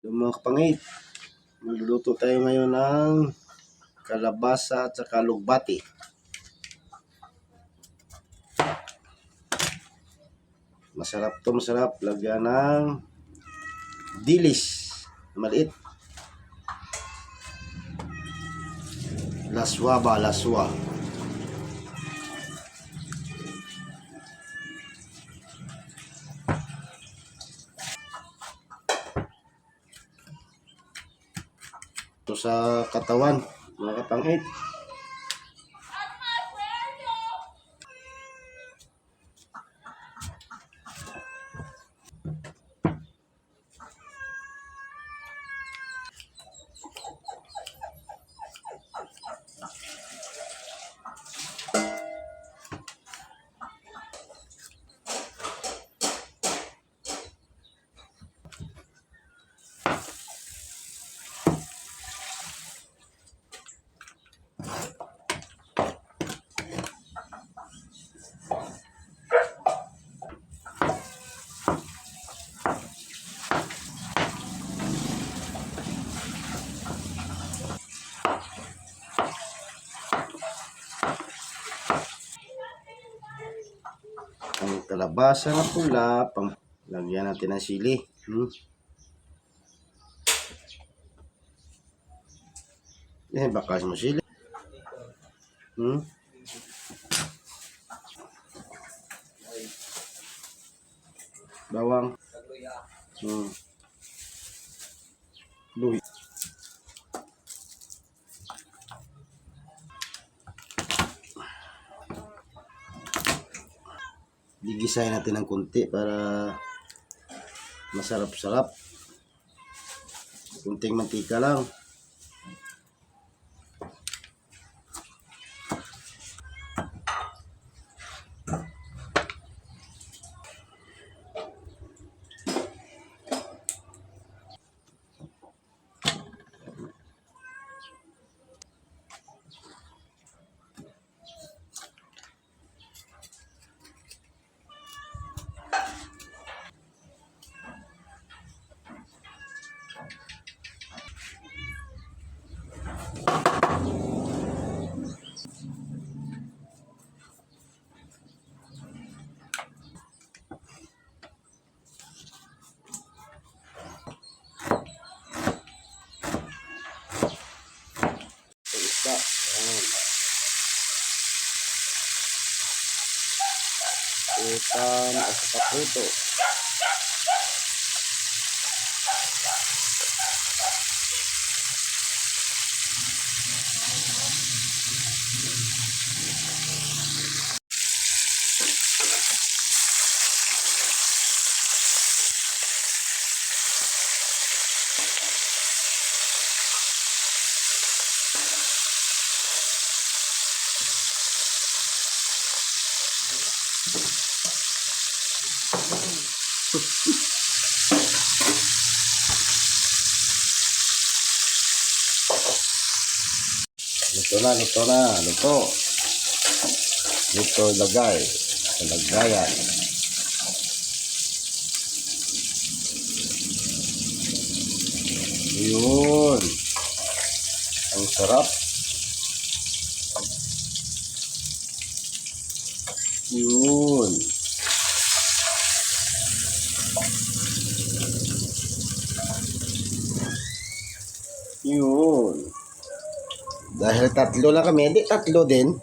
Mga kapangit, magluluto tayo ngayon ng kalabasa at saka lugbati. Masarap to, masarap. Lagyan ng dilis, maliit. Laswa ba? Laswa. Ito sa katawan, mga kapangit. Ang kalabasa na pula, lagyan natin ng sili. Bakas mo sili. Bawang. Luy. Gigisahin natin ng konti para masarap-sarap. Kunting mantika lang. Isda. Utan at saka prito. Luto. Luto lagay. Sa lagayan. Yun. Ang sarap. Yun. Yun. Dahil tatlo lang kami, hindi tatlo din.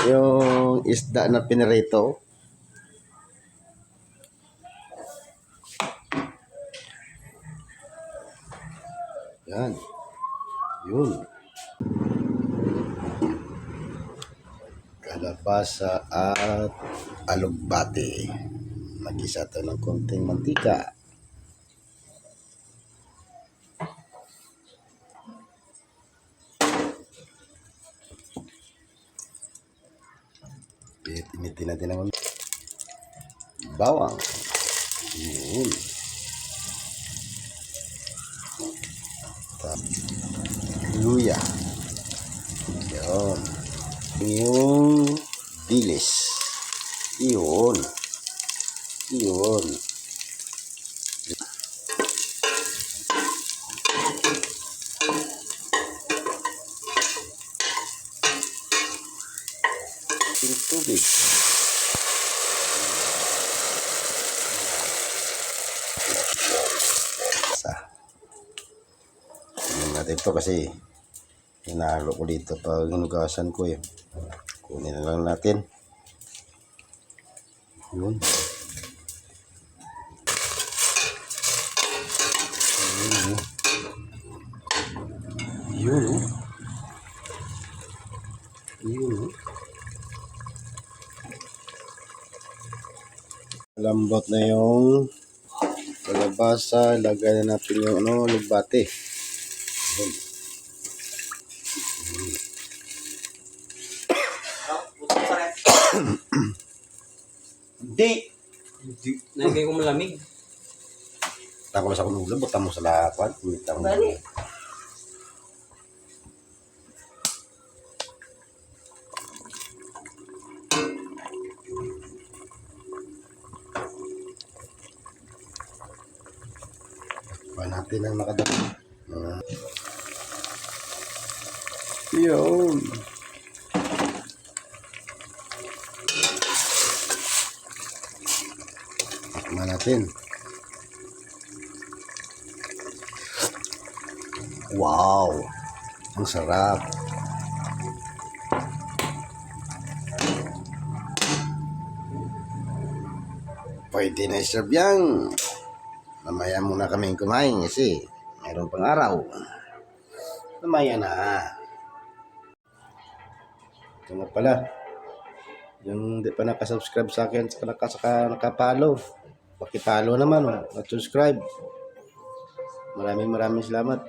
Yung isda na pinirito. Yan. Yun. Kalabasa at alugbati. Mag-isa ito ng konting mantika. Initin natin ng bawang. Yun. Luya. Yun. Yung dilis. Yun. Yun. ating tubig. Tingnan natin ito kasi hinalo ko dito pag hinugasan ko eh. Kunin na lang natin. Yun. Yun oh. Yun oh. Lambot na yung kalabasa. Lagay na natin yung lugbate. Yun. Hindi. Nalagay ko malamig. Tako sa kung ulam, butang mo sa lapan. Kumita mo. Bali. Pa natin ang nakadami. Yun. Tikman natin. Wow. Ang sarap. Pwede na i-serve yan. Mamaya muna kaming kumain kasi mayroon pang araw. Mamaya na. Ito nga pala. Yung di pa nakasubscribe sa akin saka nakapalo. Pakipalo naman at subscribe. Maraming salamat.